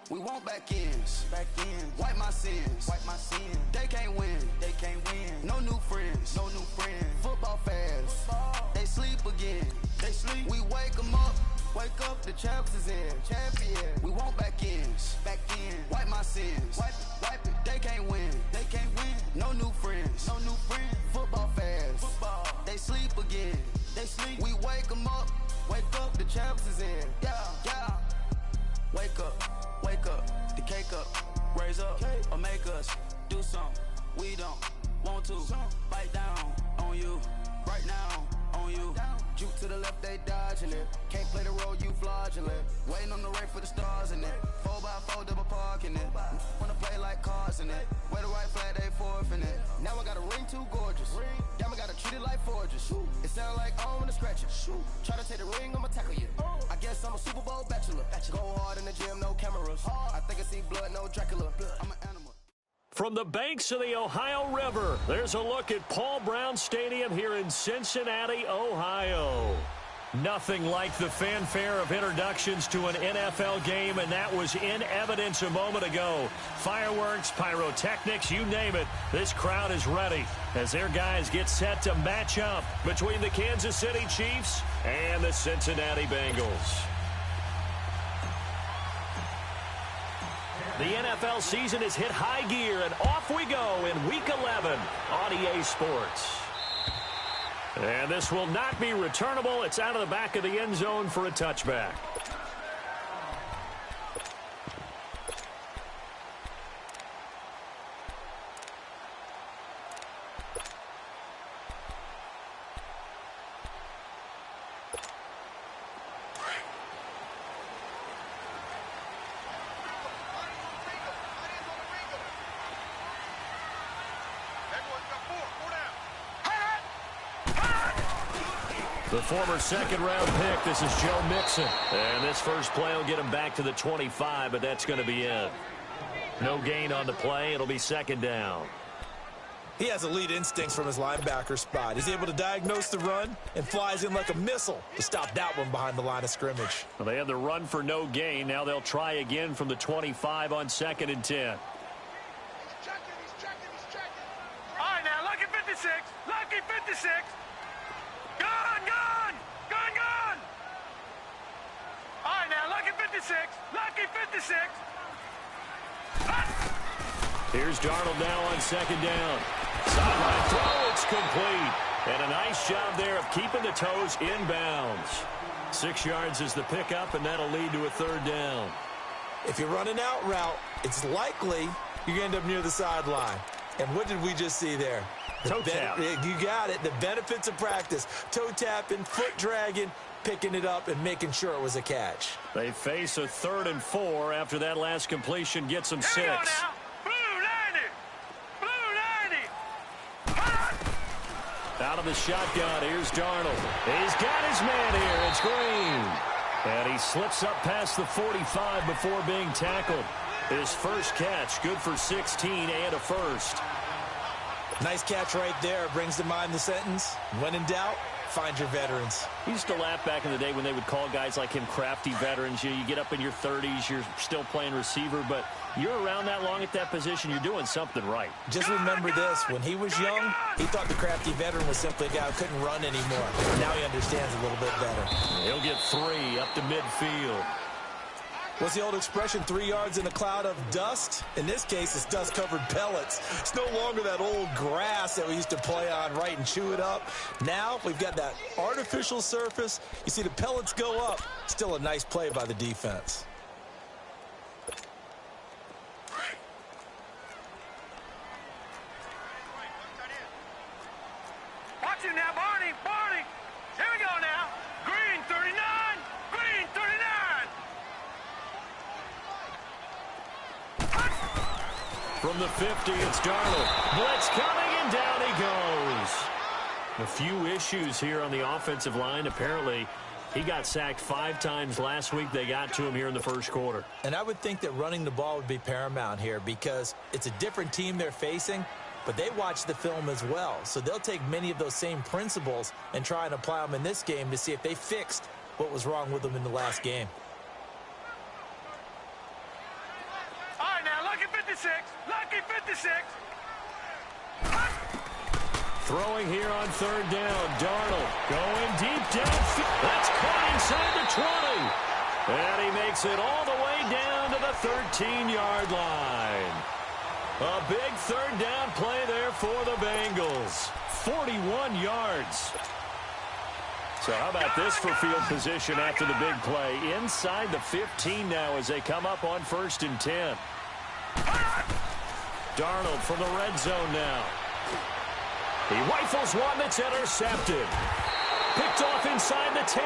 We want back ends. Wipe my sins. They can't win. No new friends. Football fans. They sleep again. We wake them up. The champs is in. We want back ends. Wipe my sins. Wipe it. They can't win. No new friends. Football fans. They sleep again. We wake them up. The champs is in. Yeah. Wake up. The cake up. Raise up. Or make us do something we don't want to. Bite down on you. Right now on you. Juke to the left, they dodging it. Can't play the role, you fraudulent. Waiting on the right for the stars in it. 4x4 double parking it. Wanna play like cars in it. Wear the right flag, they forfeiting it. Now I got a ring too gorgeous. Damn, I gotta treat it like forges. It sound like I wanna scratch it. Try to take the ring, I'ma tackle you. I guess I'm a Super Bowl bachelor. Go hard in the gym, no cameras. I think I see blood, no Dracula. I'm an animal. From the banks of the Ohio River, there's a look at Paul Brown Stadium here in Cincinnati, Ohio. Nothing like the fanfare of introductions to an NFL game, and that was in evidence a moment ago. Fireworks, pyrotechnics, you name it. This crowd is ready as their guys get set to match up between the Kansas City Chiefs and the Cincinnati Bengals. The NFL season has hit high gear, and off we go in Week 11 on EA Sports. And this will not be returnable. It's out of the back of the end zone for a touchback. The former second-round pick, this is Joe Mixon. And this first play will get him back to the 25, but that's going to be it. No gain on the play. It'll be second down. He has elite instincts from his linebacker spot. He's able to diagnose the run and flies in like a missile to stop that one behind the line of scrimmage. Well, they had the run for no gain. Now they'll try again from the 25 on 2nd and 10. He's checking. All right, now, lucky 56. Gone. All right, now, lucky 56. Here's Darnold now on 2nd down. Sideline throw, it's complete. And a nice job there of keeping the toes inbounds. 6 yards is the pickup, and that'll lead to a 3rd down. If you run an out route, it's likely you're going to end up near the sideline. And what did we just see there? Toe tap. You got it. The benefits of practice. Toe tapping, foot dragging, picking it up, and making sure it was a catch. They face a 3rd and 4 after that last completion gets them 6. Here we go now. Blue 90. Out of the shotgun, here's Darnold. He's got his man here. It's Green. And he slips up past the 45 before being tackled. His first catch, good for 16 and a first. Nice catch right there. Brings to mind the sentence, when in doubt, find your veterans. He used to laugh back in the day when they would call guys like him crafty veterans. You get up in your 30s, you're still playing receiver, but you're around that long at that position, you're doing something right. Just remember this, when he was young, he thought the crafty veteran was simply a guy who couldn't run anymore. Now he understands a little bit better. He'll get 3 up to midfield. What's the old expression, 3 yards in a cloud of dust? In this case, it's dust-covered pellets. It's no longer that old grass that we used to play on, right, and chew it up. Now we've got that artificial surface. You see the pellets go up. Still a nice play by the defense. Watch him now, Barney. Here we go now. Green 39. From the 50, it's Darnold. Blitz coming, and down he goes. A few issues here on the offensive line. Apparently, he got sacked 5 times last week. They got to him here in the first quarter. And I would think that running the ball would be paramount here because it's a different team they're facing, but they watch the film as well. So they'll take many of those same principles and try and apply them in this game to see if they fixed what was wrong with them in the last game. Throwing here on third down. Darnold going deep downfield. That's caught inside the 20. And he makes it all the way down to the 13-yard line. A big third down play there for the Bengals. 41 yards. So how about this for field position after the big play? Inside the 15 now as they come up on 1st and 10. Darnold from the red zone now. He rifles one that's intercepted. Picked off inside the 10.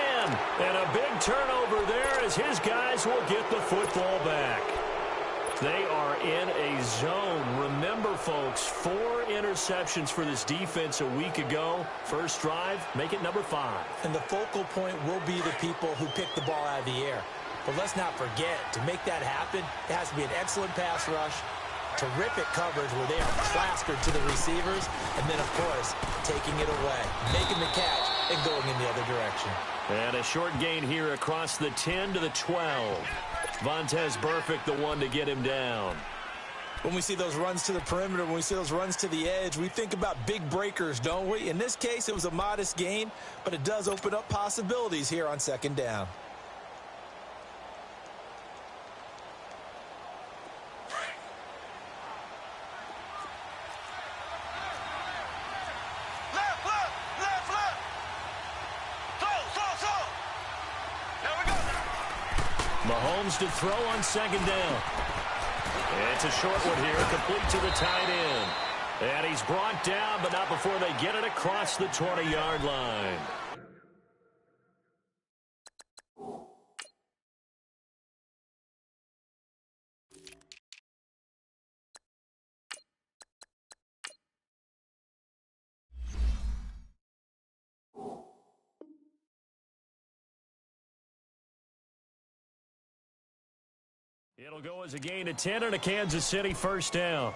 And a big turnover there as his guys will get the football back. They are in a zone. Remember, folks, 4 interceptions for this defense a week ago. First drive, make it number 5. And the focal point will be the people who pick the ball out of the air. But let's not forget, to make that happen, it has to be an excellent pass rush, terrific coverage where they are plastered to the receivers, and then, of course, taking it away, making the catch, and going in the other direction. And a short gain here across the 10 to the 12. Vontaze Burfict, the one to get him down. When we see those runs to the perimeter, when we see those runs to the edge, we think about big breakers, don't we? In this case, it was a modest gain, but it does open up possibilities here on 2nd down. Mahomes to throw on 2nd down. It's a short one here, complete to the tight end. And he's brought down, but not before they get it across the 20-yard line. It'll go as a gain of 10 and a Kansas City first down.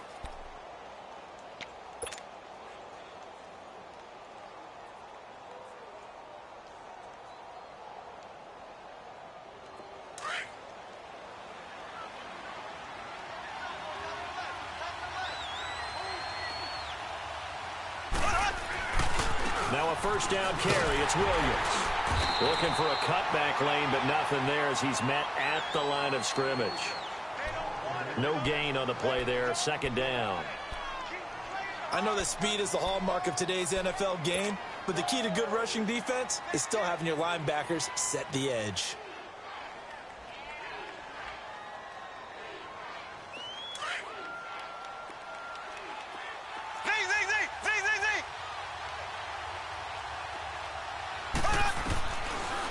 Now a first down carry. It's Williams. Looking for a cutback lane, but nothing there as he's met at the line of scrimmage. No gain on the play there. 2nd down. I know that speed is the hallmark of today's NFL game, but the key to good rushing defense is still having your linebackers set the edge.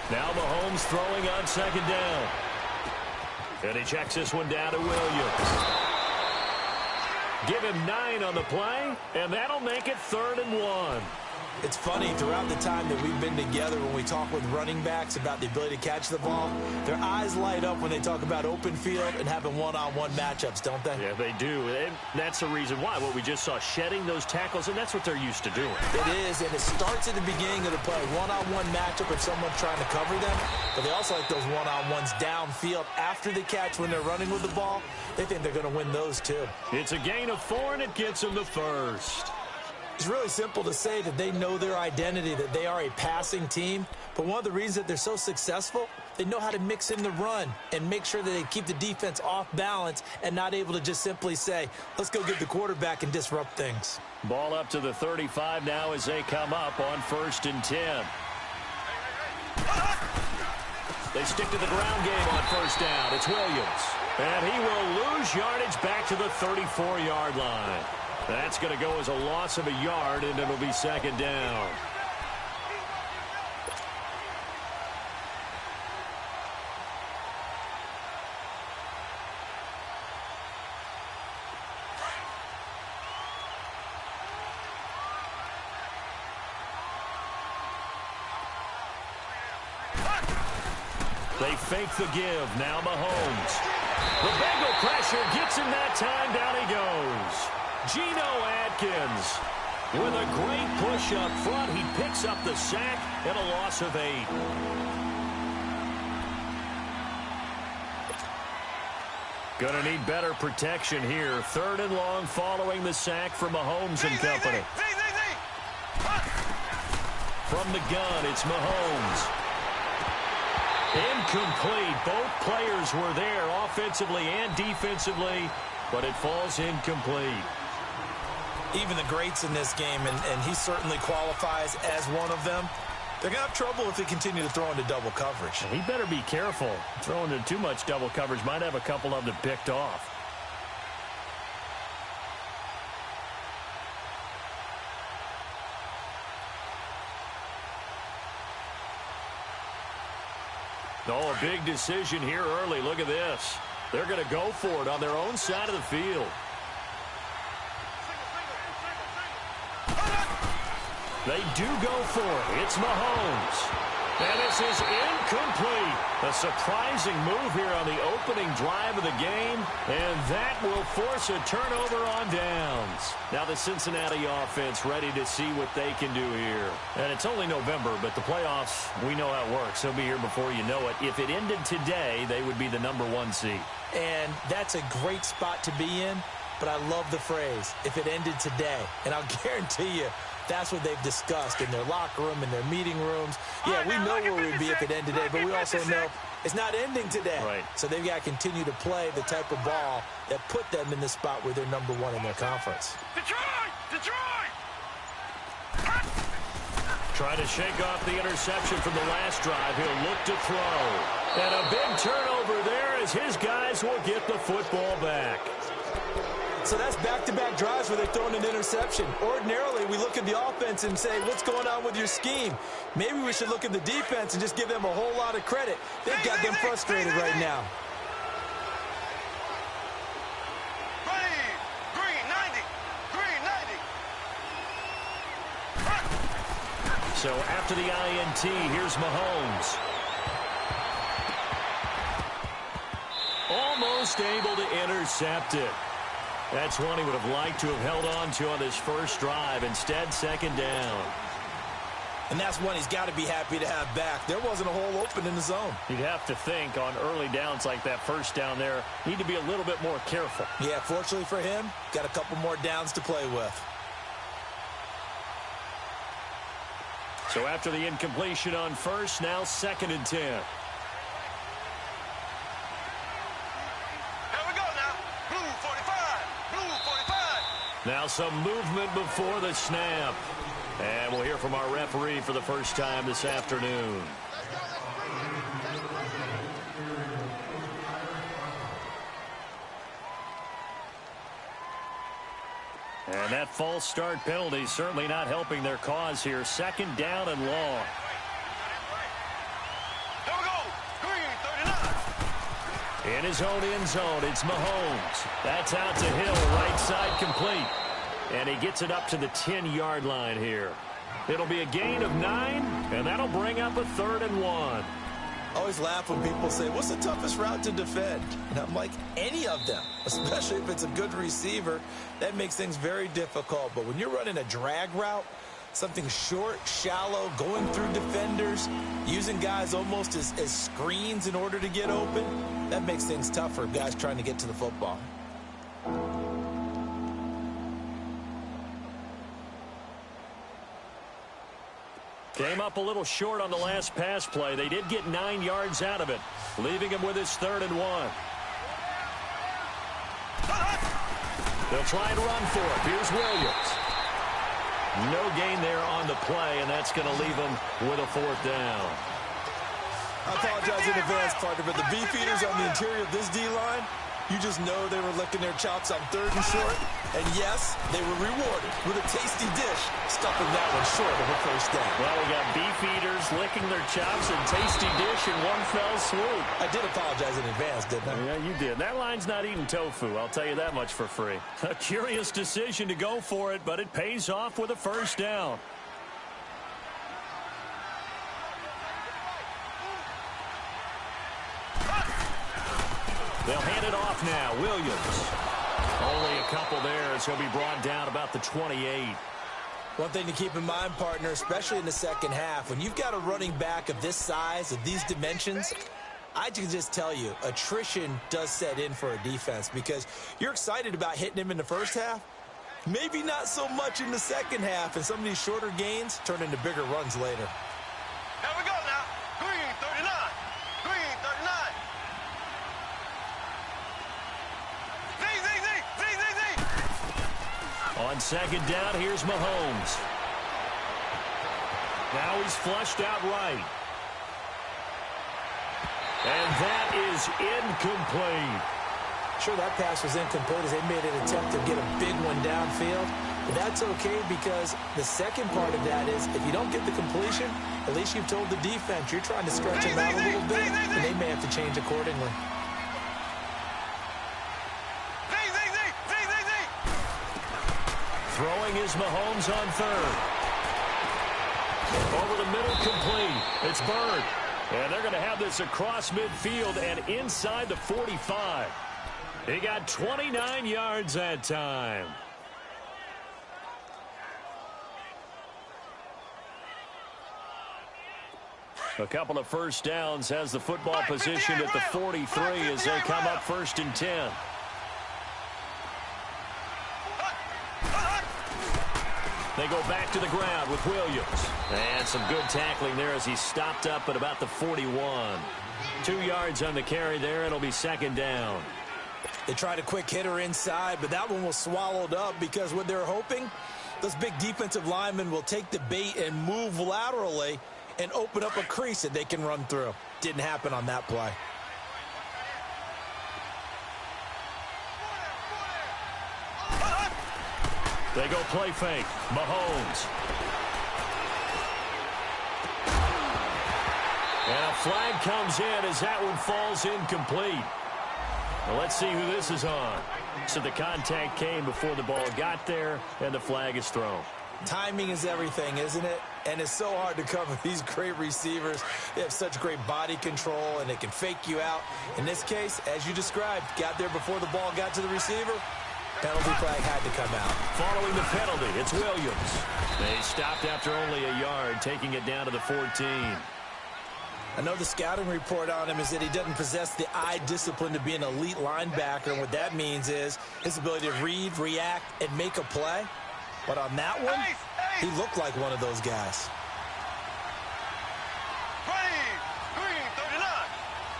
Now Mahomes throwing on 2nd down. And he checks this one down to Williams. Give him 9 on the play, and that'll make it 3rd and 1. It's funny, throughout the time that we've been together, when we talk with running backs about the ability to catch the ball, their eyes light up when they talk about open field and having one-on-one matchups, don't they? Yeah, they do. And that's the reason why. What we just saw, shedding those tackles, and that's what they're used to doing. It is, and it starts at the beginning of the play. One-on-one matchup if someone's trying to cover them, but they also like those one-on-ones downfield after the catch when they're running with the ball. They think they're going to win those, too. It's a gain of 4, and it gets them the first. It's really simple to say that they know their identity, that they are a passing team. But one of the reasons that they're so successful, they know how to mix in the run and make sure that they keep the defense off balance and not able to just simply say, let's go get the quarterback and disrupt things. Ball up to the 35 now as they come up on 1st and 10. They stick to the ground game on 1st down. It's Williams. And he will lose yardage back to the 34-yard line. That's going to go as a loss of a yard, and it'll be 2nd down. They fake the give. Now Mahomes. The Bengal pressure gets him that time. Down he goes. Geno Atkins with a great push up front. He picks up the sack and a loss of 8. Gonna need better protection here. 3rd and long following the sack for Mahomes and company. from the gun. It's Mahomes. Incomplete. Both players were there offensively and defensively, but it falls incomplete. Even the greats in this game, and he certainly qualifies as one of them, they're going to have trouble if they continue to throw into double coverage. He better be careful. Throwing into too much double coverage might have a couple of them picked off. Oh, a big decision here early. Look at this. They're going to go for it on their own side of the field. They do go for it. It's Mahomes. And this is incomplete. A surprising move here on the opening drive of the game, and that will force a turnover on downs. Now the Cincinnati offense ready to see what they can do here. And it's only November, but the playoffs, we know how it works. They'll be here before you know it. If it ended today, they would be the #1 seed. And that's a great spot to be in, but I love the phrase, if it ended today. And I'll guarantee you, that's what they've discussed in their locker room, in their meeting rooms. Yeah, we know where we'd be if it ended today, but we also know it's not ending today. Right. So they've got to continue to play the type of ball that put them in the spot where they're #1 in their conference. Detroit! Trying to shake off the interception from the last drive. He'll look to throw. And a big turnover there as his guys will get the football back. So that's back-to-back drives where they're throwing an interception. Ordinarily, we look at the offense and say, what's going on with your scheme? Maybe we should look at the defense and just give them a whole lot of credit. They've got them frustrated right now. Green 90. So after the INT, here's Mahomes. Almost able to intercept it. That's one he would have liked to have held on to on his first drive. Instead, second down. And that's one he's got to be happy to have back. There wasn't a hole open in the zone. You'd have to think on early downs like that first down there, need to be a little bit more careful. Yeah, fortunately for him, got a couple more downs to play with. So after the incompletion on first, now 2nd and 10. Now some movement before the snap. And we'll hear from our referee for the first time this afternoon. And that false start penalty certainly not helping their cause here. 2nd down and long. Here we go. Green 39. In his own end zone, it's Mahomes. That's out to Hill, right side complete. And he gets it up to the 10-yard line here. It'll be a gain of 9, and that'll bring up a 3rd and 1. I always laugh when people say, what's the toughest route to defend? And I'm like, any of them, especially if it's a good receiver. That makes things very difficult. But when you're running a drag route, something short, shallow, going through defenders, using guys almost as screens in order to get open, that makes things tough for guys trying to get to the football. Came up a little short on the last pass play. They did get 9 yards out of it, leaving him with his 3rd and 1. They'll try and run for it. Here's Williams. No gain there on the play, and that's going to leave him with a 4th down. I apologize in advance, partner, but the beefeaters on the interior of this D-line, you just know they were licking their chops on 3rd and short. And yes, they were rewarded with a tasty dish, stuffing that one short of a 1st down. Well, we got beefeaters licking their chops and tasty dish in one fell swoop. I did apologize in advance, didn't I? Yeah, you did. That line's not eating tofu, I'll tell you that much for free. A curious decision to go for it, but it pays off with a 1st down. They'll hand it off now. Williams. Only a couple there as he'll be brought down about the 28. One thing to keep in mind, partner, especially in the second half, when you've got a running back of this size, of these dimensions, I can just tell you, attrition does set in for a defense because you're excited about hitting him in the first half. Maybe not so much in the second half, and some of these shorter gains turn into bigger runs later. Here we go now. Green 39. Green 39. Z. On second down, here's Mahomes. Now he's flushed out right. And that is incomplete. Sure, that pass was incomplete as they made an attempt to get a big one downfield. But that's okay because the second part of that is if you don't get the completion, at least you've told the defense you're trying to stretch them out a little bit, and they may have to change accordingly. Throwing is Mahomes on third. Over the middle, complete. It's Byrd. And they're going to have this across midfield and inside the 45. He got 29 yards that time. A couple of first downs has the football positioned at the 43 as they come up 1st and 10. They go back to the ground with Williams. And some good tackling there as he stopped up at about the 41. 2 yards on the carry there. It'll be 2nd down. They tried a quick hitter inside, but that one was swallowed up because what they're hoping, those big defensive linemen will take the bait and move laterally and open up a crease that they can run through. Didn't happen on that play. They go play fake. Mahomes. And a flag comes in as that one falls incomplete. Well, let's see who this is on. So the contact came before the ball got there, and the flag is thrown. Timing is everything, isn't it? And it's so hard to cover these great receivers. They have such great body control, and they can fake you out. In this case, as you described, got there before the ball got to the receiver. Penalty flag had to come out. Following the penalty, it's Williams. They stopped after only a yard, taking it down to the 14. I know the scouting report on him is that he doesn't possess the eye discipline to be an elite linebacker, and what that means is his ability to read, react, and make a play. But on that one, he looked like one of those guys. Green 39.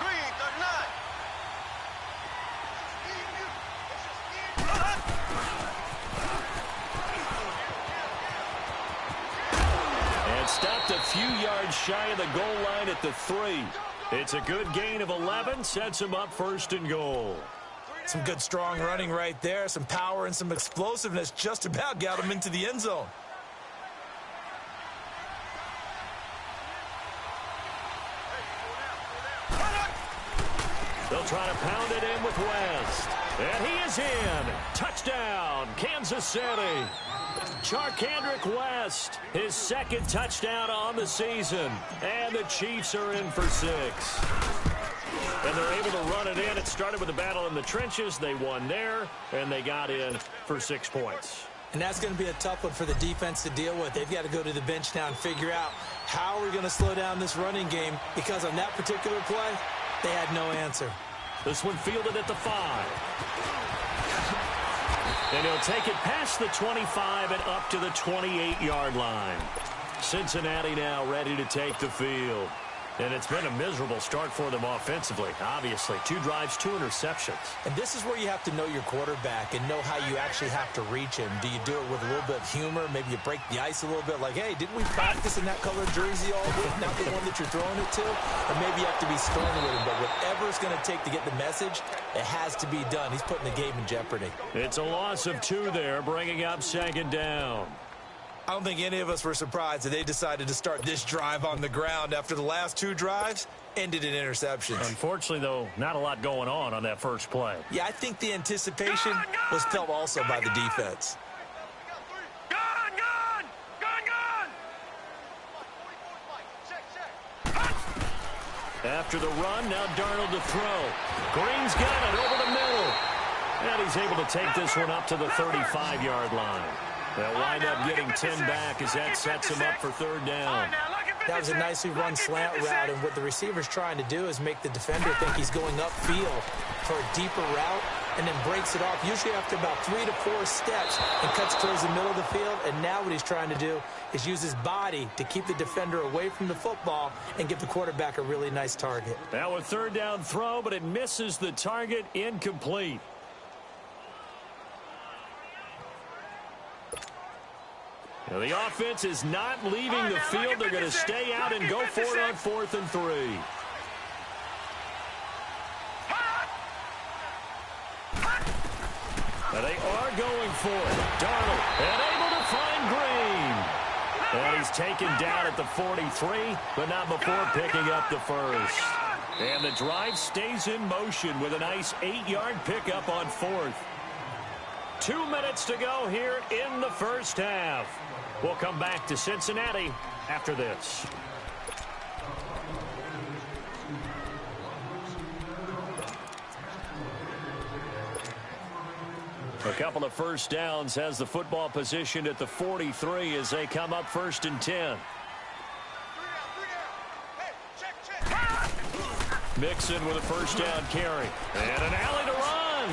Green 39. And stopped a few yards shy of the goal line at the 3. It's a good gain of 11, sets him up 1st and goal. Some good strong running right there, some power and some explosiveness just about got him into the end zone. They'll try to pound it in with West. And he is in. Touchdown, Kansas City. Charkandrick West, his 2nd touchdown on the season. And the Chiefs are in for 6. And they're able to run it in. It started with a battle in the trenches. They won there, and they got in for 6 points. And that's going to be a tough one for the defense to deal with. They've got to go to the bench now and figure out how we're going to slow down this running game, because on that particular play, they had no answer. This one fielded at the 5. And he'll take it past the 25 and up to the 28-yard line. Cincinnati now ready to take the field. And it's been a miserable start for them offensively, obviously. 2 drives, 2 interceptions. And this is where you have to know your quarterback and know how you actually have to reach him. Do you do it with a little bit of humor? Maybe you break the ice a little bit, like, hey, didn't we practice in that colored jersey all week, not the one that you're throwing it to? Or maybe you have to be stern with him. But whatever it's going to take to get the message, it has to be done. He's putting the game in jeopardy. It's a loss of 2 there, bringing up 2nd down. I don't think any of us were surprised that they decided to start this drive on the ground after the last 2 drives ended in interceptions. Unfortunately, though, not a lot going on that first play. Yeah, I think the anticipation was felt also by the defense. After the run, now Darnold to throw. Green's got it over the middle. And he's able to take this one up to the 35-yard line. They'll wind up getting 10 back as that sets him up for 3rd down. That was a nicely run slant route, and what the receiver's trying to do is make the defender think he's going upfield for a deeper route, and then breaks it off, usually after about 3 to 4 steps, and cuts towards the middle of the field. And now what he's trying to do is use his body to keep the defender away from the football and give the quarterback a really nice target. Now a third down throw, but it misses the target, incomplete. Now the offense is not leaving the field. They're going to stay out and go for it on 4th and 3. Now they are going for it. Darnold and able to find Green. And he's taken down at the 43, but not before picking up the first. And the drive stays in motion with a nice 8-yard pickup on 4th. 2 minutes to go here in the first half. We'll come back to Cincinnati after this. A couple of first downs, has the football position at the 43 as they come up 1st and 10. Mixon with a first down carry. And an alley to run.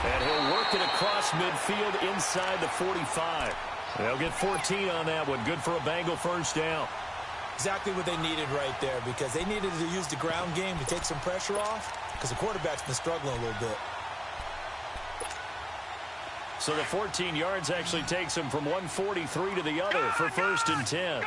And he'll work it across midfield inside the 45. They'll get 14 on that one. Good for a Bengal first down. Exactly what they needed right there, because they needed to use the ground game to take some pressure off, because the quarterback's been struggling a little bit. So the 14 yards actually takes him from 143 to the other for 1st and 10.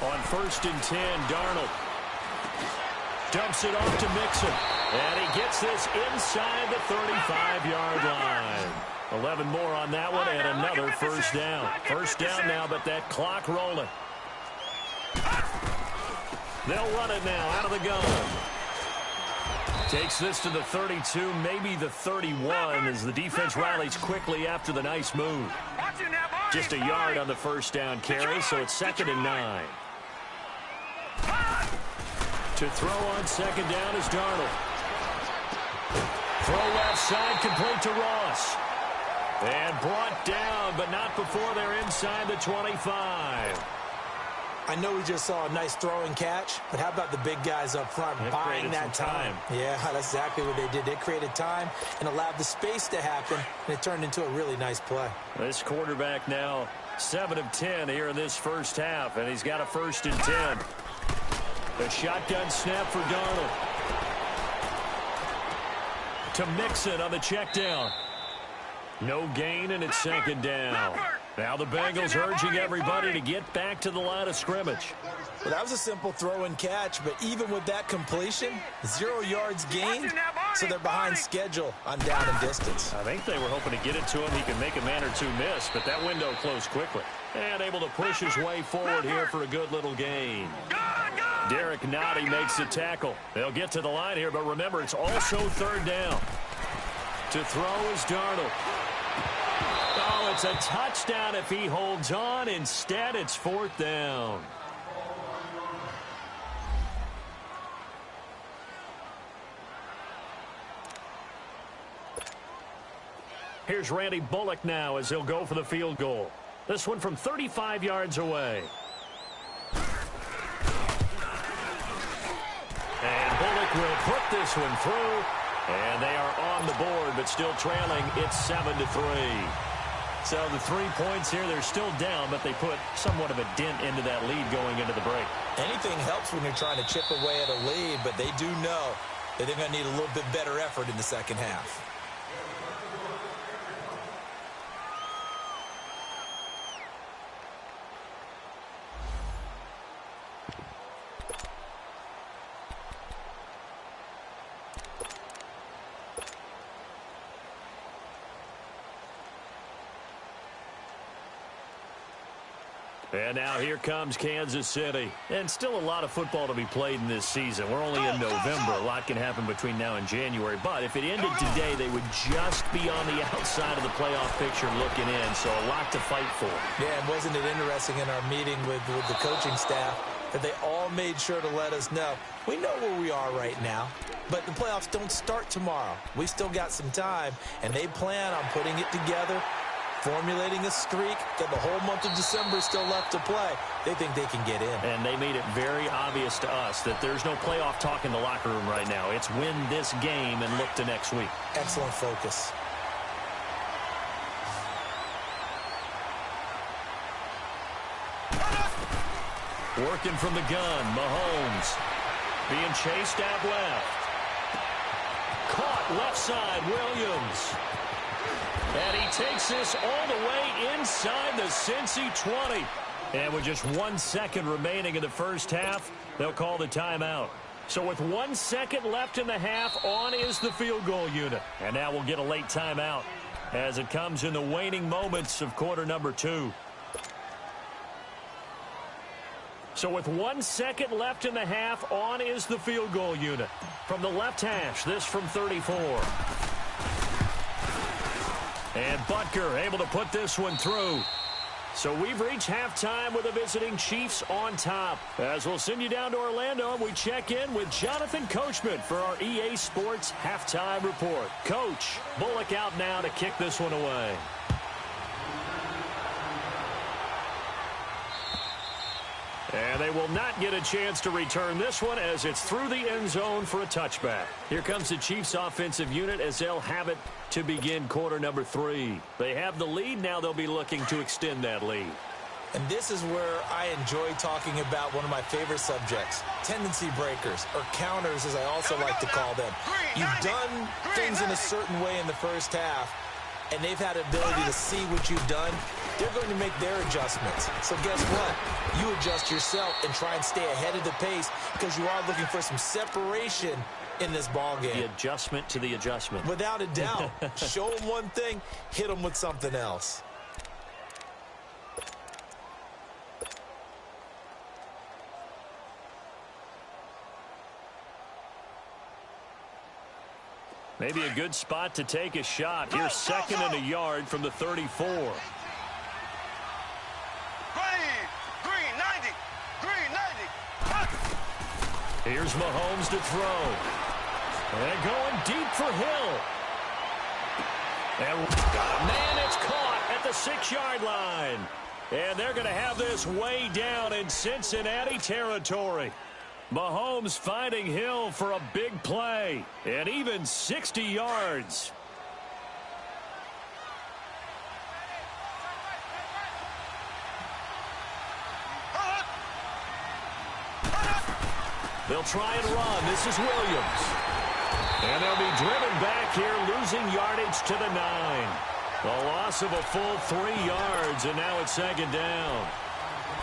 On 1st and 10, Darnold dumps it off to Mixon. And he gets this inside the 35-yard line. 11 more on that one and another first down. First down now, but that clock rolling. They'll run it now out of the gun. Takes this to the 32, maybe the 31, as the defense rallies quickly after the nice move. Just a yard on the first down carry, so it's 2nd and 9. To throw on 2nd down is Darnold. Throw left side, complete to Ross. And brought down, but not before they're inside the 25. I know we just saw a nice throwing catch, but how about the big guys up front buying that time? Yeah, that's exactly what they did. They created time and allowed the space to happen, and it turned into a really nice play. This quarterback now 7 of 10 here in this first half, and he's got a 1st and 10. The shotgun snap for Darnold. To Mixon on the check down. No gain, and it's 2nd down. Now the Bengals urging everybody to get back to the line of scrimmage. Well, that was a simple throw and catch, but even with that completion, 0 yards gained, so they're behind schedule on down and distance. I think they were hoping to get it to him. He could make a man or two miss, but that window closed quickly. And able to push his way forward here for a good little gain. Derek Nottie makes the tackle. They'll get to the line here, but remember, it's also 3rd down. To throw is Darnold. Oh, it's a touchdown if he holds on. Instead, it's 4th down. Here's Randy Bullock now as he'll go for the field goal. This one from 35 yards away. And Bullock will put this one through. And they are on the board, but still trailing. It's 7-3. So the 3 points here, they're still down, but they put somewhat of a dent into that lead going into the break. Anything helps when you're trying to chip away at a lead, but they do know that they're going to need a little bit better effort in the second half. And now here comes Kansas City. And still a lot of football to be played in this season. We're only in November. A lot can happen between now and January. But if it ended today, they would just be on the outside of the playoff picture looking in. So a lot to fight for. Yeah, and wasn't it interesting in our meeting with the coaching staff that they all made sure to let us know, we know where we are right now, but the playoffs don't start tomorrow. We still got some time, and they plan on putting it together formulating a streak. Got the whole month of December still left to play. They think they can get in. And they made it very obvious to us that there's no playoff talk in the locker room right now. It's win this game and look to next week. Excellent focus. Working from the gun, Mahomes. Being chased out left. Caught left side, Williams. And he takes this all the way inside the Cincy 20. And with just 1 second remaining in the first half, they'll call the timeout. So with 1 second left in the half, on is the field goal unit. And now we'll get a late timeout as it comes in the waning moments of quarter number 2. So with 1 second left in the half, on is the field goal unit. From the left hash, this from 34. And Butker able to put this one through. So we've reached halftime with the visiting Chiefs on top. As we'll send you down to Orlando, and we check in with Jonathan Coachman for our EA Sports Halftime Report. Coach, Bullock out now to kick this one away. And they will not get a chance to return this one as it's through the end zone for a touchback. Here comes the Chiefs offensive unit as they'll have it to begin quarter number 3. They have the lead. Now they'll be looking to extend that lead. And this is where I enjoy talking about one of my favorite subjects, tendency breakers, or counters as I also like to call them. You've done things in a certain way in the first half, and they've had the ability to see what you've done. They're going to make their adjustments. So guess what? You adjust yourself and try and stay ahead of the pace because you are looking for some separation in this ball game. The adjustment to the adjustment. Without a doubt. Show them one thing, hit them with something else. Maybe a good spot to take a shot. Here's second and a yard from the 34. Green 90. Here's Mahomes to throw. And going deep for Hill. And man, it's caught at the 6-yard line. And they're going to have this way down in Cincinnati territory. Mahomes finding Hill for a big play. And even 60 yards. They'll try and run. This is Williams. And they'll be driven back here, losing yardage to the 9. A loss of a full 3 yards, and now it's second down.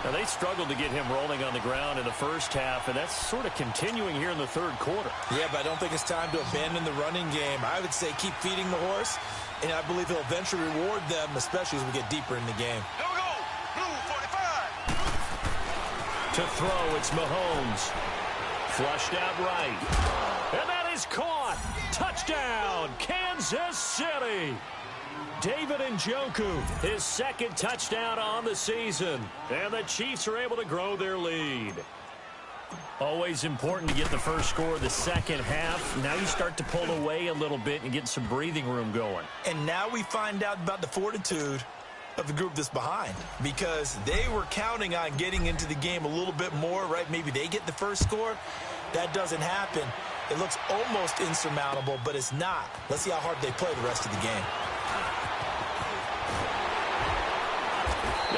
Now, they struggled to get him rolling on the ground in the first half, and that's sort of continuing here in the third quarter. Yeah, but I don't think it's time to abandon the running game. I would say keep feeding the horse, and I believe he'll eventually reward them, especially as we get deeper in the game. Here we go. Blue 45. To throw, it's Mahomes. Flushed out right. And that is caught. Touchdown, Kansas City. David Njoku, his second touchdown on the season. And the Chiefs are able to grow their lead. Always important to get the first score of the second half. Now you start to pull away a little bit and get some breathing room going. And now we find out about the fortitude of the group that's behind, because they were counting on getting into the game a little bit more, right? Maybe they get the first score. That doesn't happen. It looks almost insurmountable, but it's not. Let's see how hard they play the rest of the game.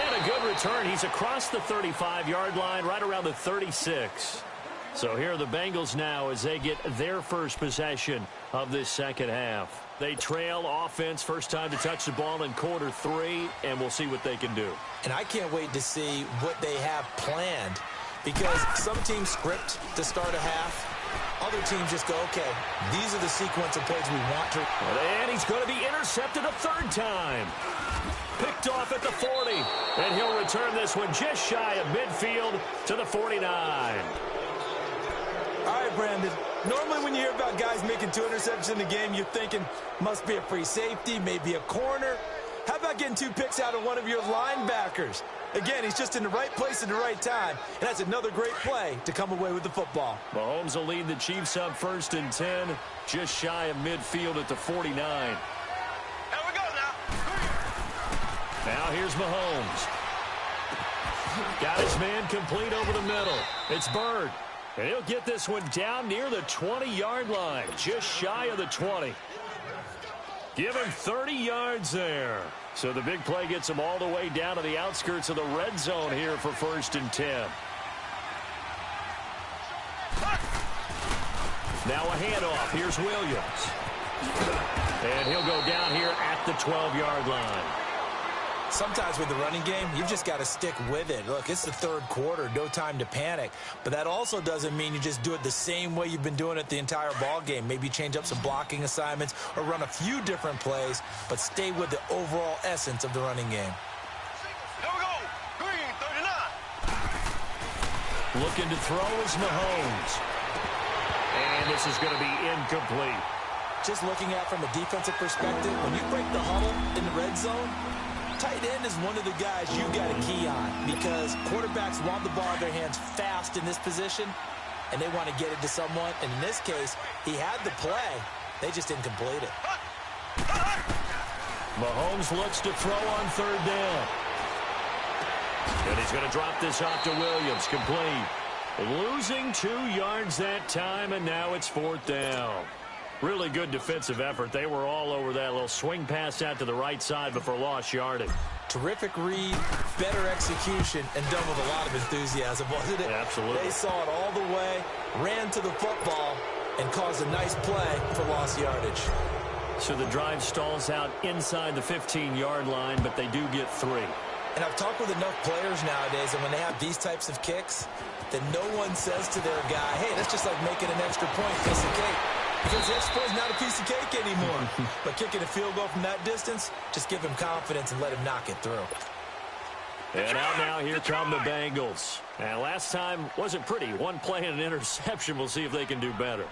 And a good return. He's across the 35-yard line, right around the 36. So here are the Bengals now as they get their first possession of this second half. They trail offense, first time to touch the ball in quarter 3, and we'll see what they can do. And I can't wait to see what they have planned, because some teams script to start a half. Other teams just go, okay, these are the sequence of plays we want to. And he's going to be intercepted a third time. Picked off at the 40. And he'll return this one just shy of midfield to the 49. All right, Brandon. Normally when you hear about guys making 2 interceptions in the game, you're thinking must be a free safety, maybe a corner. How about getting 2 picks out of one of your linebackers? Again, he's just in the right place at the right time, and that's another great play to come away with the football. Mahomes will lead the Chiefs up 1st and 10, just shy of midfield at the 49. Here we go now. Now here's Mahomes. Got his man complete over the middle. It's Byrd. And he'll get this one down near the 20-yard line, just shy of the 20. Give him 30 yards there. So the big play gets him all the way down to the outskirts of the red zone here for 1st and 10. Now a handoff. Here's Williams. And he'll go down here at the 12-yard line. Sometimes with the running game, you've just got to stick with it. Look, it's the 3rd quarter, no time to panic. But that also doesn't mean you just do it the same way you've been doing it the entire ball game. Maybe change up some blocking assignments or run a few different plays, but stay with the overall essence of the running game. Here we go. Green, 39. Looking to throw is Mahomes. And this is going to be incomplete. Just looking at it from a defensive perspective, when you break the huddle in the red zone, tight end is one of the guys you got to key on because quarterbacks want the ball in their hands fast in this position, and they want to get it to someone. And in this case, he had the play. They just didn't complete it. Mahomes looks to throw on 3rd down. And he's going to drop this off to Williams. Complete. Losing 2 yards that time, and now it's 4th down. Really good defensive effort. They were all over that little swing pass out to the right side before lost yardage. Terrific read, better execution, and done with a lot of enthusiasm, wasn't it? Absolutely. They saw it all the way, ran to the football, and caused a nice play for lost yardage. So the drive stalls out inside the 15-yard line, but they do get 3. And I've talked with enough players nowadays, and when they have these types of kicks, that no one says to their guy, hey, that's just like making an extra point piece of cake. Because the extra point is not a piece of cake anymore. But kicking a field goal from that distance, just give him confidence and let him knock it through. And out now, here come the Bengals. And last time wasn't pretty. One play and an interception. We'll see if they can do better.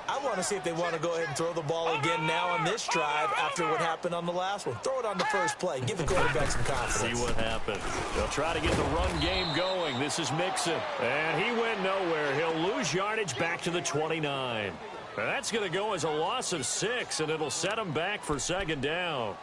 I want to see if they want to go ahead and throw the ball again now on this drive after what happened on the last one. Throw it on the first play. Give the quarterback some confidence. See what happens. They'll try to get the run game going. This is Mixon. And he went nowhere. He'll lose yardage back to the 29. And that's going to go as a loss of 6, and it'll set him back for 2nd down.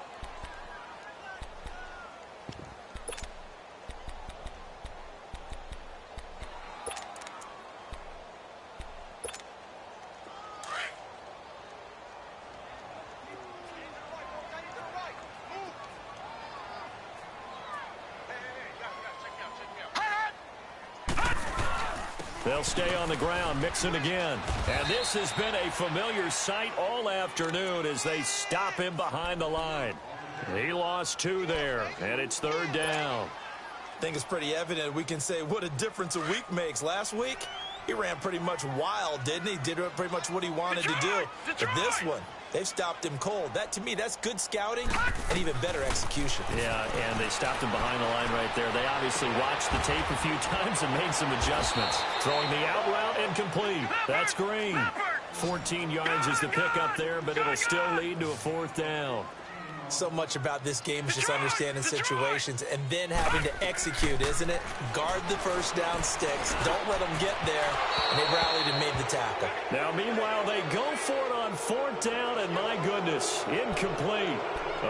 They'll stay on the ground, Mixon again. And this has been a familiar sight all afternoon as they stop him behind the line. He lost 2 there, and it's 3rd down. I think it's pretty evident we can say what a difference a week makes. Last week, he ran pretty much wild, didn't he? Did pretty much what he wanted to do. But this one, they've stopped him cold. That, to me, that's good scouting and even better execution. Yeah, and they stopped him behind the line right there. They obviously watched the tape a few times and made some adjustments. Throwing the out route incomplete. That's Green. 14 yards is the pickup there, but it'll still lead to a 4th down. So much about this game is just understanding situations and then having to execute, isn't it? Guard the first down sticks. Don't let them get there. And they rallied and made the tackle. Now, meanwhile, they go for it on 4th down, and my goodness, incomplete.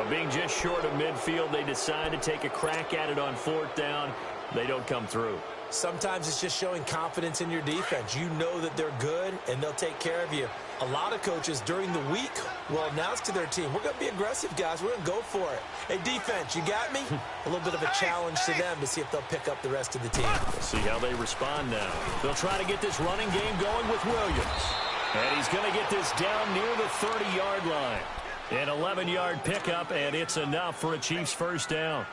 Being just short of midfield, they decide to take a crack at it on 4th down. They don't come through. Sometimes it's just showing confidence in your defense. You know that they're good, and they'll take care of you. A lot of coaches during the week will announce to their team, we're going to be aggressive, guys. We're going to go for it. Hey, defense, you got me? A little bit of a challenge to them to see if they'll pick up the rest of the team. We'll see how they respond now. They'll try to get this running game going with Williams. And he's going to get this down near the 30-yard line. An 11-yard pickup, and it's enough for a Chiefs 1st down.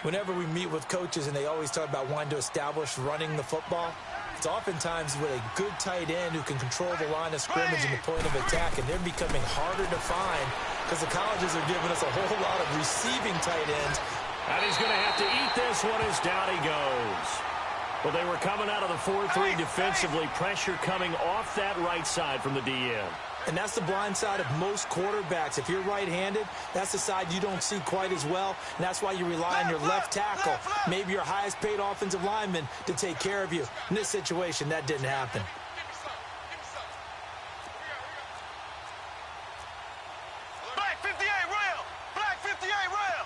Whenever we meet with coaches and they always talk about wanting to establish running the football, it's oftentimes with a good tight end who can control the line of scrimmage and the point of attack, and they're becoming harder to find because the colleges are giving us a whole lot of receiving tight ends. And he's going to have to eat this one as down he goes. Well, they were coming out of the 4-3 defensively. Pressure coming off that right side from the DN. And that's the blind side of most quarterbacks. If you're right-handed, that's the side you don't see quite as well. And that's why you rely on your left tackle, maybe your highest-paid offensive lineman, to take care of you. In this situation, that didn't happen. Black 58 rail! Black 58 rail!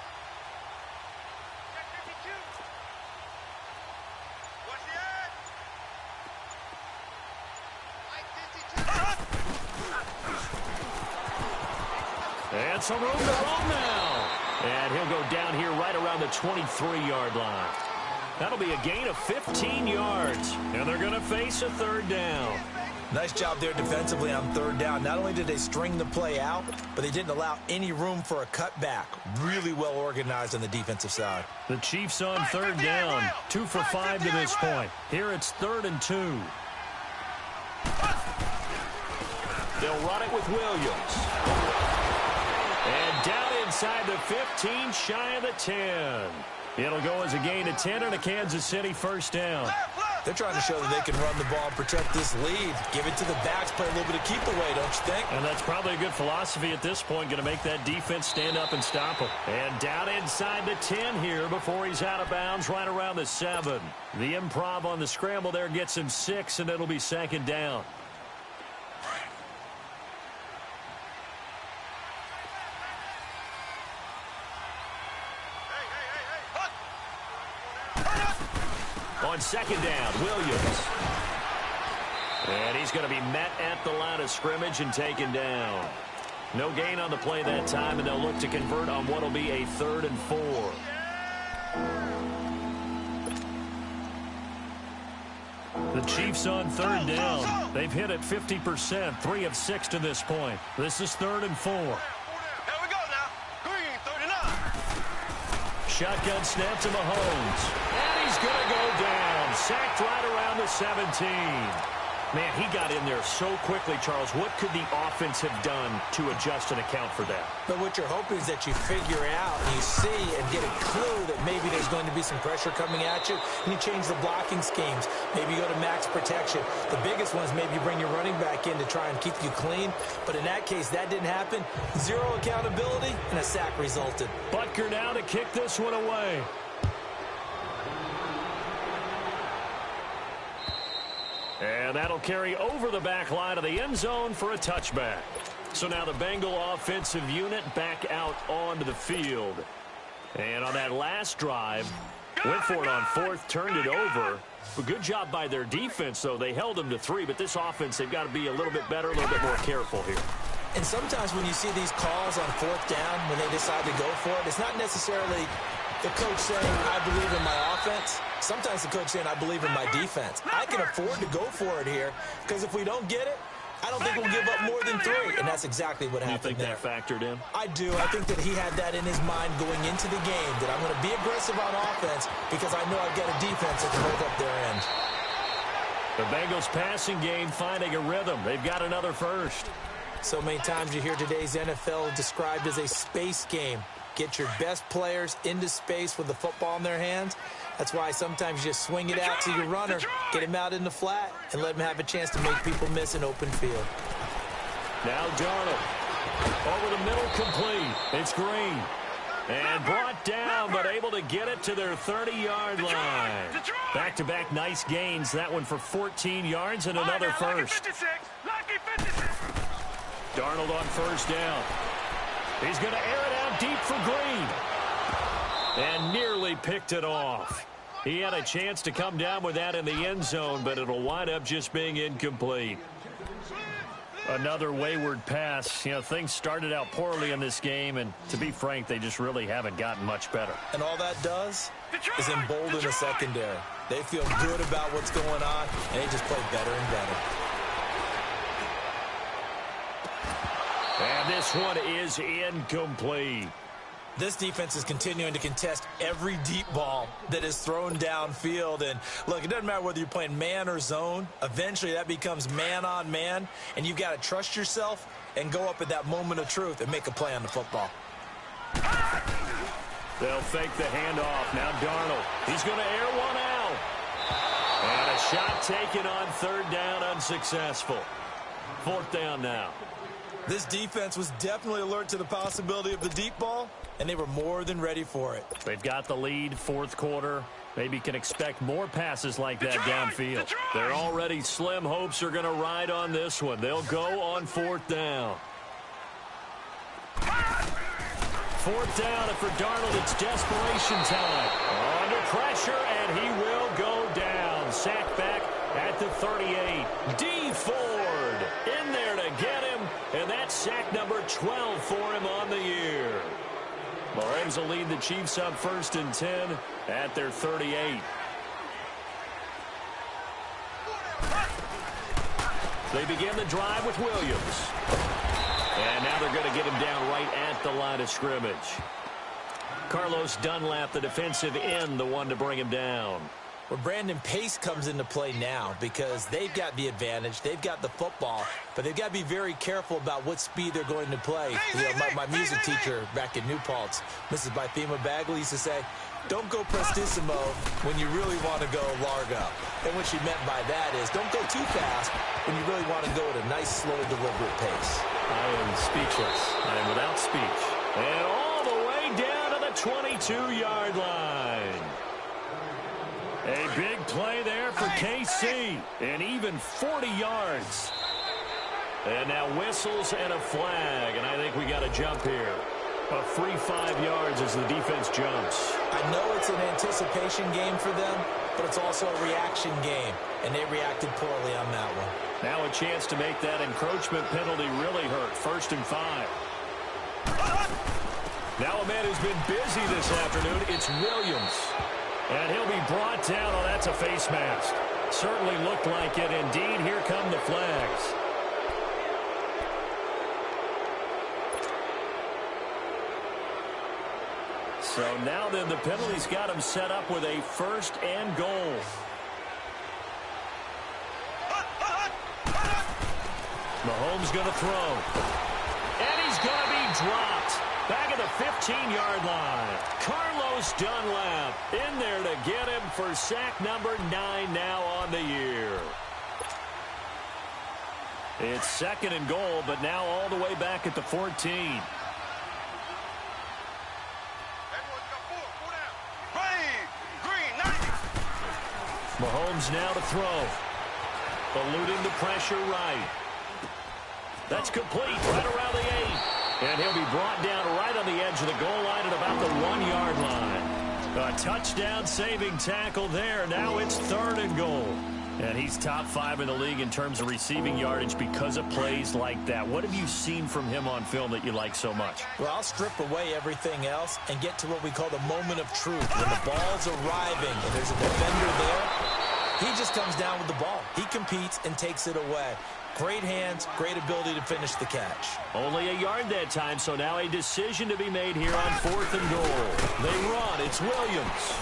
And some room to roam now. And he'll go down here right around the 23-yard line. That'll be a gain of 15 yards. And they're going to face a third down. Nice job there defensively on third down. Not only did they string the play out, but they didn't allow any room for a cutback. Really well organized on the defensive side. The Chiefs on third down. 2 for 5 to this point. Here it's 3rd and 2. They'll run it with Williams. And down inside the 15, shy of the 10. It'll go as a gain of 10 and a Kansas City first down. They're trying to show that they can run the ball and protect this lead. Give it to the backs, play a little bit of keep away, don't you think? And that's probably a good philosophy at this point, going to make that defense stand up and stop him. And down inside the 10 here before he's out of bounds right around the 7. The improv on the scramble there gets him 6, and it'll be 2nd down. On 2nd down, Williams. And he's going to be met at the line of scrimmage and taken down. No gain on the play that time, and they'll look to convert on what will be a 3rd and 4. The Chiefs on 3rd down. They've hit it 50%, 3 of 6 to this point. This is 3rd and 4. Here we go now. Green, 39. Shotgun snap to Mahomes. And he's going to go down. Sacked right around the 17. Man, he got in there so quickly, Charles. What could the offense have done to adjust and account for that? But what you're hoping is that you figure out, and you see and get a clue that maybe there's going to be some pressure coming at you, and you change the blocking schemes. Maybe you go to max protection. The biggest one is maybe you bring your running back in to try and keep you clean. But in that case, that didn't happen. 0 accountability, and a sack resulted. Butker now to kick this one away. And that'll carry over the back line of the end zone for a touchback. So now the Bengal offensive unit back out onto the field. And on that last drive, went for it on 4th, turned it over. A good job by their defense, though. They held them to 3, but this offense, they've got to be a little bit better, a little bit more careful here. And sometimes when you see these calls on 4th down, when they decide to go for it, it's not necessarily the coach saying, I believe in my offense. Sometimes the coach saying, I believe in my defense. I can afford to go for it here because if we don't get it, I don't think we'll give up more than 3. And that's exactly what happened there. You think that factored in? I do. I think that he had that in his mind going into the game, that I'm going to be aggressive on offense because I know I've got a defense that can hold up their end. The Bengals passing game finding a rhythm. They've got another first. So many times you hear today's NFL described as a space game. Get your best players into space with the football in their hands. That's why sometimes you just swing it out to your runner, get him out in the flat, and let him have a chance to make people miss an open field. Now Darnold. Over the middle, complete. It's Green. And brought down, but able to get it to their 30-yard line. Back-to-back nice gains. That one for 14 yards and another first. Darnold on 1st down. He's going to air it out deep for Green. And nearly picked it off. He had a chance to come down with that in the end zone, but it'll wind up just being incomplete. Another wayward pass. You know, things started out poorly in this game, and to be frank, they just really haven't gotten much better. And all that does is embolden the secondary. They feel good about what's going on, and they just play better and better. And this one is incomplete. This defense is continuing to contest every deep ball that is thrown downfield. And, look, it doesn't matter whether you're playing man or zone. Eventually that becomes man on man, and you've got to trust yourself and go up at that moment of truth and make a play on the football. They'll fake the handoff. Now Darnold. He's going to air one out. And a shot taken on 3rd down, unsuccessful. 4th down now. This defense was definitely alert to the possibility of the deep ball, and they were more than ready for it. They've got the lead, 4th quarter. Maybe can expect more passes like that downfield. Their already slim hopes are going to ride on this one. They'll go on 4th down. 4th down, and for Darnold, it's desperation time. Under pressure, and he will go down. Sacked back at the 38. D. Ford in there to get him, and that's sack number 12 for him on the year. Mahomes will lead the Chiefs up 1st and 10 at their 38. They begin the drive with Williams. And now they're going to get him down right at the line of scrimmage. Carlos Dunlap, the defensive end, the one to bring him down. Well, Brandon, pace comes into play now because they've got the advantage. They've got the football, but they've got to be very careful about what speed they're going to play. You know, my music teacher back in New Paltz, Mrs. Bythema Bagley, used to say, don't go prestissimo when you really want to go largo. And what she meant by that is don't go too fast when you really want to go at a nice, slow, deliberate pace. I am speechless. I am without speech. And all the way down to the 22-yard line. A big play there for KC, and even 40 yards. And now whistles and a flag, and I think we got a jump here. A free 5 yards as the defense jumps. I know it's an anticipation game for them, but it's also a reaction game, and they reacted poorly on that one. Now a chance to make that encroachment penalty really hurt. 1st and 5. Now a man who's been busy this afternoon, it's Williams. And he'll be brought down. Oh, that's a face mask. Certainly looked like it. Indeed, here come the flags. So now then the penalty's got him set up with a 1st and goal. Mahomes going to throw. And he's going to be dropped. Back at the 15-yard line. Carlos Dunlap in there to get him for sack number 9 now on the year. It's 2nd and goal, but now all the way back at the 14. Mahomes now to throw. Eluding the pressure right. That's complete right around the 8. And he'll be brought down right on the edge of the goal line at about the 1-yard line. A touchdown-saving tackle there. Now it's 3rd and goal. And he's top 5 in the league in terms of receiving yardage because of plays like that. What have you seen from him on film that you like so much? Well, I'll strip away everything else and get to what we call the moment of truth. When the ball's arriving and there's a defender there, he just comes down with the ball. He competes and takes it away. Great hands, great ability to finish the catch. Only a yard that time, so now a decision to be made here on 4th and goal. They run. It's Williams.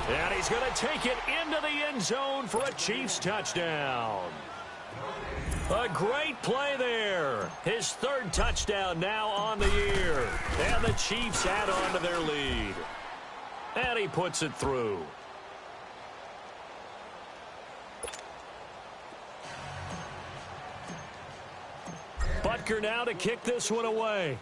And he's going to take it into the end zone for a Chiefs touchdown. A great play there. His 3rd touchdown now on the year. And the Chiefs add on to their lead. And he puts it through. Butker now to kick this one away.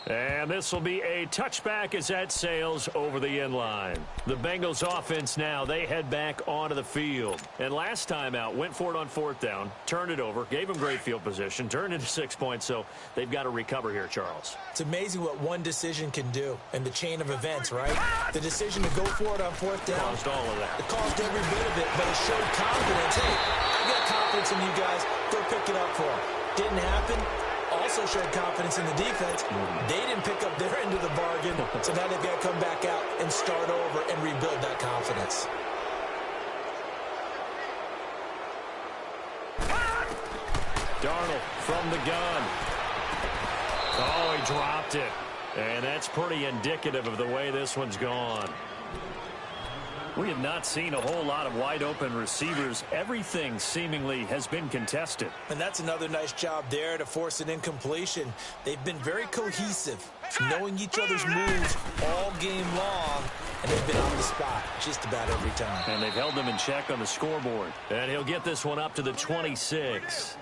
And this will be a touchback as that sails over the end line. The Bengals offense now, they head back onto the field. And last time out, went for it on 4th down, turned it over, gave them great field position, turned into 6 points, so they've got to recover here, Charles. It's amazing what one decision can do in the chain of events, right? The decision to go for it on 4th down. Caused all of that. It caused every bit of it, but it showed confidence. Hey, I got confidence in you guys. Go pick it up for them. Didn't happen. Also showed confidence in the defense. They didn't pick up their end of the bargain, so now they've got to come back out and start over and rebuild that confidence. Darnold from the gun. Oh, he dropped it. And that's pretty indicative of the way this one's gone. We have not seen a whole lot of wide-open receivers. Everything seemingly has been contested. And that's another nice job there to force an incompletion. They've been very cohesive, knowing each other's moves all game long, and they've been on the spot just about every time. And they've held them in check on the scoreboard. And he'll get this one up to the 26.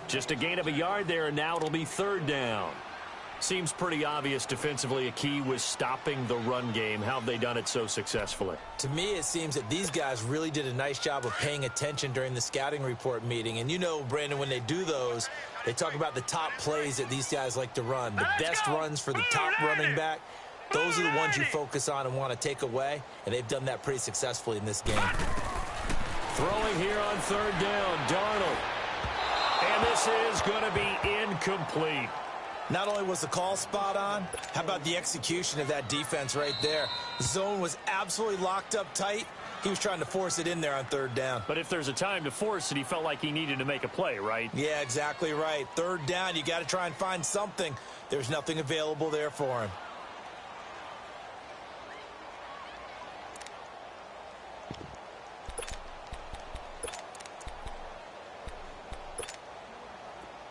Just a gain of a yard there, and now it'll be 3rd down. Seems pretty obvious defensively a key was stopping the run game. How have they done it so successfully? To me, it seems that these guys really did a nice job of paying attention during the scouting report meeting. And you know, Brandon, when they do those, they talk about the top plays that these guys like to run. The best runs for the top running back. Those are the ones you focus on and want to take away, and they've done that pretty successfully in this game. Throwing here on third down, Darnold. And this is going to be incomplete. Not only was the call spot on, how about the execution of that defense right there? The zone was absolutely locked up tight. He was trying to force it in there on third down. But if there's a time to force it, he felt like he needed to make a play, right? Yeah, exactly right. Third down, you got to try and find something. There's nothing available there for him.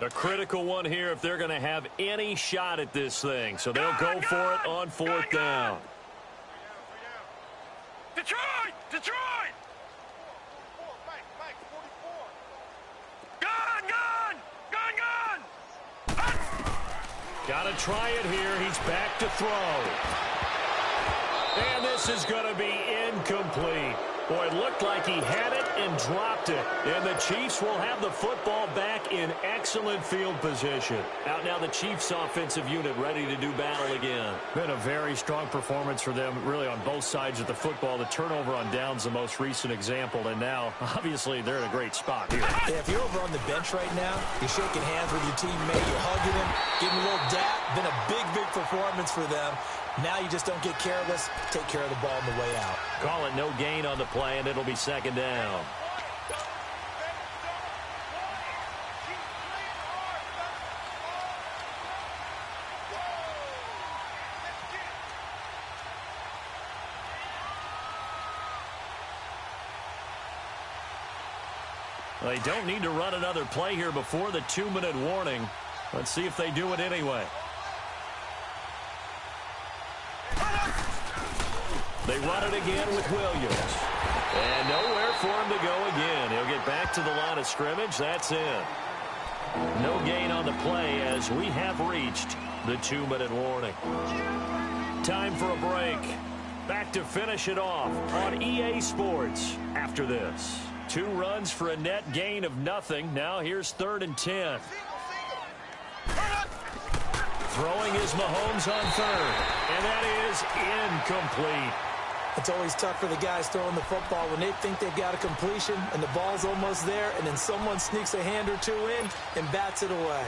A critical one here if they're going to have any shot at this thing. So they'll go for it on fourth down. Detroit! Detroit! Gun! Got to try it here. He's back to throw. And this is going to be incomplete. Boy, it looked like he had it and dropped it. And the Chiefs will have the football back in excellent field position. Out now the Chiefs offensive unit ready to do battle again. Been a very strong performance for them really on both sides of the football. The turnover on downs the most recent example. And now, obviously, they're in a great spot here. Yeah, if you're over on the bench right now, you're shaking hands with your teammate, you're hugging him, giving him a little dap. Been a big performance for them. Now you just don't get careless. Take care of the ball on the way out. Call it no gain on the play, and it'll be second down. They don't need to run another play here before the 2-minute warning. Let's see if they do it anyway. They run it again with Williams. And nowhere for him to go again. He'll get back to the line of scrimmage. That's it. No gain on the play as we have reached the 2-minute warning. Time for a break. Back to finish it off on EA Sports after this. 2 runs for a net gain of nothing. Now here's 3rd and 10. Throwing is Mahomes on third. And that is incomplete. It's always tough for the guys throwing the football when they think they've got a completion and the ball's almost there, and then someone sneaks a hand or two in and bats it away.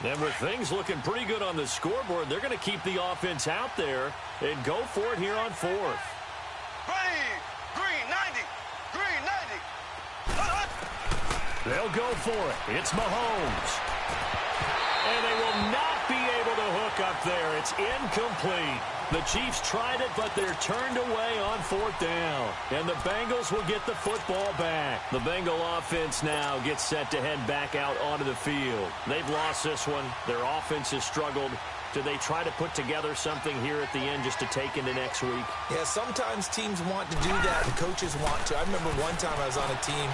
And with things looking pretty good on the scoreboard, they're going to keep the offense out there and go for it here on 4th. Green 90. They'll go for it. It's Mahomes. And they will not be able to hook up there. It's incomplete. The Chiefs tried it, but they're turned away on 4th down. And the Bengals will get the football back. The Bengal offense now gets set to head back out onto the field. They've lost this one. Their offense has struggled. Do they try to put together something here at the end just to take into next week? Yeah, sometimes teams want to do that, and coaches want to. I remember one time I was on a team,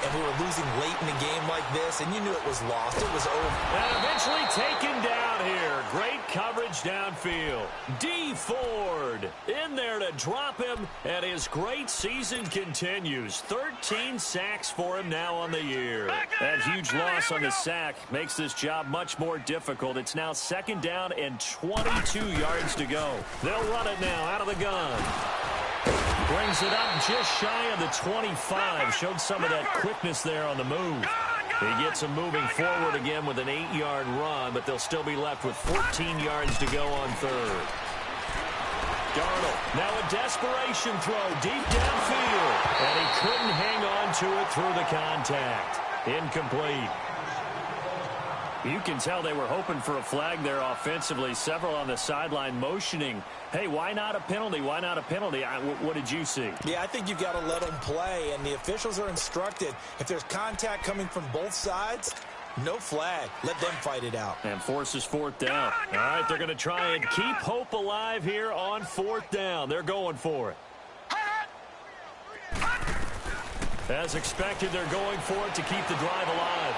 and we were losing late in a game like this, and you knew it was lost. It was over. And eventually taken down here. Great coverage downfield. D. Ford in there to drop him, and his great season continues. 13 sacks for him now on the year. That huge loss on the sack makes this job much more difficult. It's now 2nd down and 22 yards to go. They'll run it now out of the gun. Brings it up just shy of the 25. Showed some of that quickness there on the move. He gets him moving forward again with an 8-yard run, but they'll still be left with 14 yards to go on 3rd. Darnold, now a desperation throw deep downfield. And he couldn't hang on to it through the contact. Incomplete. You can tell they were hoping for a flag there offensively. Several on the sideline motioning, hey, why not a penalty? Why not a penalty? What did you see? Yeah, I think you've got to let them play, and the officials are instructed. If there's contact coming from both sides, no flag. Let them fight it out. And forces 4th down. All right, they're going to try and keep hope alive here on 4th down. They're going for it. As expected, they're going for it to keep the drive alive.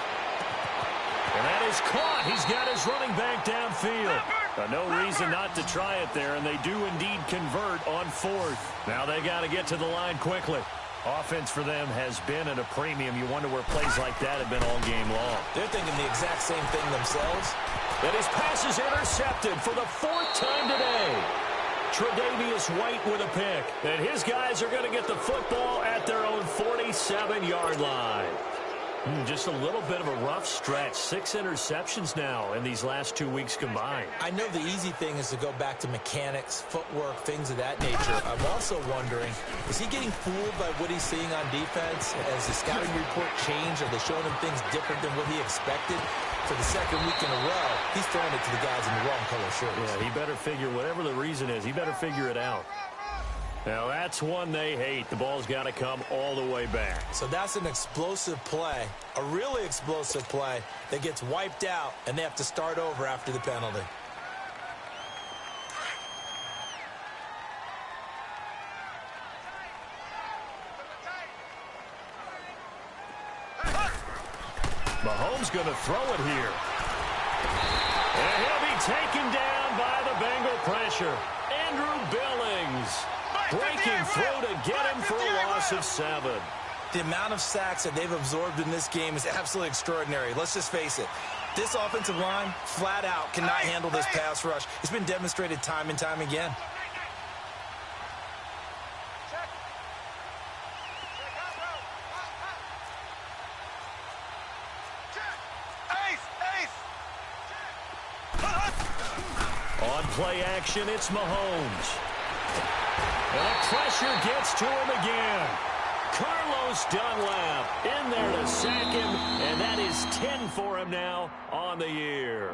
And that is caught. He's got his running back downfield. No reason not to try it there, and they do indeed convert on 4th. Now they got to get to the line quickly. Offense for them has been at a premium. You wonder where plays like that have been all game long. They're thinking the exact same thing themselves. And his pass is intercepted for the 4th time today. Tre'Davious White with a pick. And his guys are going to get the football at their own 47-yard line. Just a little bit of a rough stretch. 6 interceptions now in these last 2 weeks combined. I know the easy thing is to go back to mechanics, footwork, things of that nature. I'm also wondering, is he getting fooled by what he's seeing on defense? Has the scouting report changed? Are they showing him things different than what he expected? For the 2nd week in a row, he's throwing it to the guys in the wrong color shirts. Yeah, he better figure, whatever the reason is, he better figure it out. Now, that's one they hate. The ball's got to come all the way back. So that's an explosive play, a really explosive play that gets wiped out, and they have to start over after the penalty. Mahomes going to throw it here. And he'll be taken down by the Bengal pressure. Andrew Billings breaking through to get him for a loss of 7. The amount of sacks that they've absorbed in this game is absolutely extraordinary. Let's just face it. This offensive line, flat out, cannot handle this pass rush. It's been demonstrated time and time again. On play action, it's Mahomes. And the pressure gets to him again. Carlos Dunlap in there to sack him, and that is 10 for him now on the year.